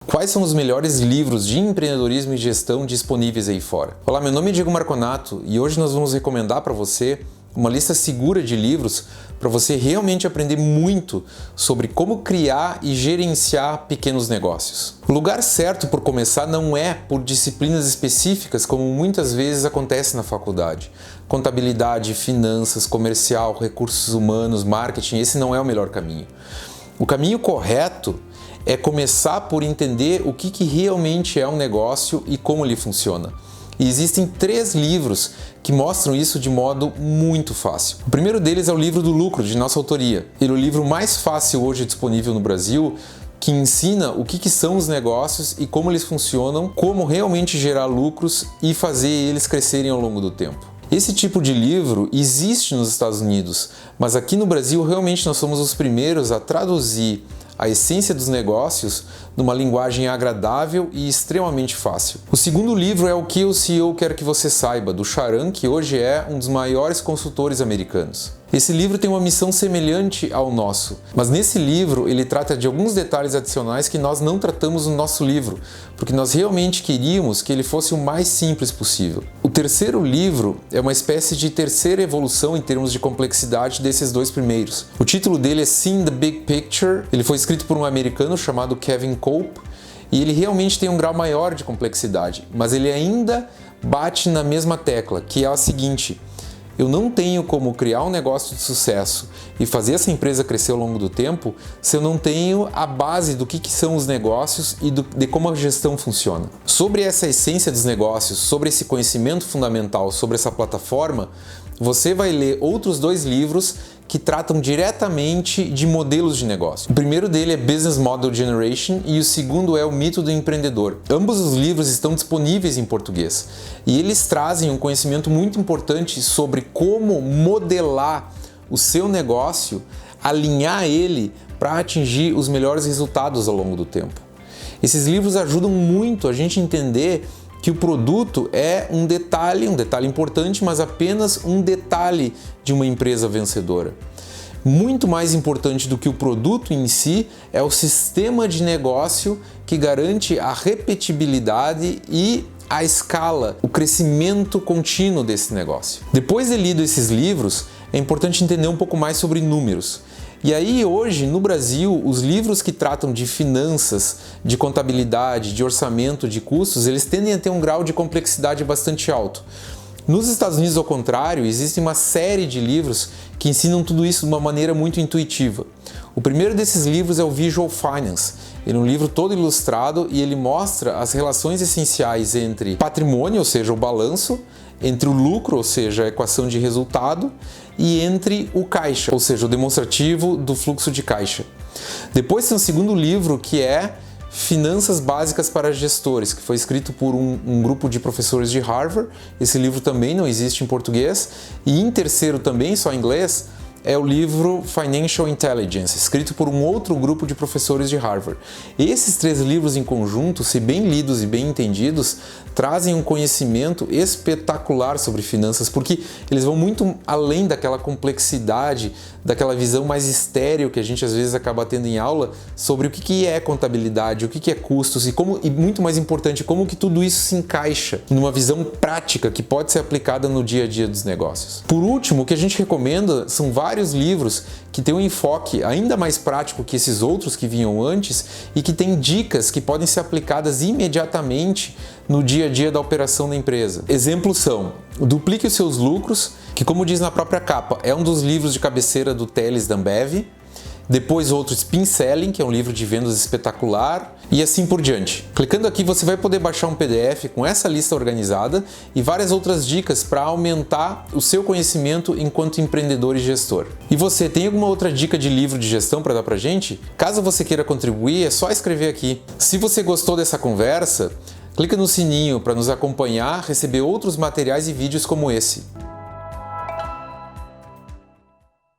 Quais são os melhores livros de empreendedorismo e gestão disponíveis aí fora? Olá, meu nome é Diego Marconato e hoje nós vamos recomendar para você uma lista segura de livros para você realmente aprender muito sobre como criar e gerenciar pequenos negócios. O lugar certo por começar não é por disciplinas específicas, como muitas vezes acontece na faculdade. Contabilidade, finanças, comercial, recursos humanos, marketing, esse não é o melhor caminho. O caminho correto é começar por entender o que realmente é um negócio e como ele funciona. E existem 3 livros que mostram isso de modo muito fácil. O primeiro deles é o livro do lucro, de nossa autoria. Ele é o livro mais fácil hoje disponível no Brasil, que ensina o que são os negócios e como eles funcionam, como realmente gerar lucros e fazer eles crescerem ao longo do tempo. Esse tipo de livro existe nos Estados Unidos, mas aqui no Brasil realmente nós somos os primeiros a traduzir a essência dos negócios numa linguagem agradável e extremamente fácil. O segundo livro é O que o CEO quer que você saiba, do Charan, que hoje é um dos maiores consultores americanos. Esse livro tem uma missão semelhante ao nosso, mas nesse livro ele trata de alguns detalhes adicionais que nós não tratamos no nosso livro, porque nós realmente queríamos que ele fosse o mais simples possível. O terceiro livro é uma espécie de terceira evolução em termos de complexidade desses 2 primeiros. O título dele é Seeing the Big Picture, ele foi escrito por um americano chamado Kevin Kolb, e ele realmente tem um grau maior de complexidade, mas ele ainda bate na mesma tecla, que é a seguinte: eu não tenho como criar um negócio de sucesso e fazer essa empresa crescer ao longo do tempo se eu não tenho a base do que são os negócios e de como a gestão funciona. Sobre essa essência dos negócios, sobre esse conhecimento fundamental, sobre essa plataforma, você vai ler outros 2 livros que tratam diretamente de modelos de negócio. O primeiro dele é Business Model Generation e o segundo é O Mito do Empreendedor. Ambos os livros estão disponíveis em português e eles trazem um conhecimento muito importante sobre como modelar o seu negócio, alinhar ele para atingir os melhores resultados ao longo do tempo. Esses livros ajudam muito a gente entender que o produto é um detalhe importante, mas apenas um detalhe de uma empresa vencedora. Muito mais importante do que o produto em si é o sistema de negócio que garante a repetibilidade e a escala, o crescimento contínuo desse negócio. Depois de lido esses livros, é importante entender um pouco mais sobre números. E aí hoje, no Brasil, os livros que tratam de finanças, de contabilidade, de orçamento, de custos, eles tendem a ter um grau de complexidade bastante alto. Nos Estados Unidos, ao contrário, existe uma série de livros que ensinam tudo isso de uma maneira muito intuitiva. O primeiro desses livros é o Visual Finance. Ele é um livro todo ilustrado e ele mostra as relações essenciais entre patrimônio, ou seja, o balanço, entre o lucro, ou seja, a equação de resultado, e entre o caixa, ou seja, o demonstrativo do fluxo de caixa. Depois tem um segundo livro que é Finanças Básicas para Gestores, que foi escrito por um grupo de professores de Harvard. Esse livro também não existe em português. E em terceiro também, só em inglês, é o livro Financial Intelligence, escrito por um outro grupo de professores de Harvard. Esses 3 livros em conjunto, se bem lidos e bem entendidos, trazem um conhecimento espetacular sobre finanças, porque eles vão muito além daquela complexidade, daquela visão mais estéril que a gente às vezes acaba tendo em aula sobre o que é contabilidade, o que é custos e muito mais importante, como que tudo isso se encaixa numa visão prática que pode ser aplicada no dia a dia dos negócios. Por último, o que a gente recomenda são vários livros que têm um enfoque ainda mais prático que esses outros que vinham antes e que têm dicas que podem ser aplicadas imediatamente no dia a dia da operação da empresa. Exemplos são Duplique os Seus Lucros, que, como diz na própria capa, é um dos livros de cabeceira do Teles da Ambev. Depois outro Spin Selling, que é um livro de vendas espetacular, e assim por diante. Clicando aqui você vai poder baixar um PDF com essa lista organizada e várias outras dicas para aumentar o seu conhecimento enquanto empreendedor e gestor. E você tem alguma outra dica de livro de gestão para dar pra gente? Caso você queira contribuir, é só escrever aqui. Se você gostou dessa conversa, clica no sininho para nos acompanhar, receber outros materiais e vídeos como esse.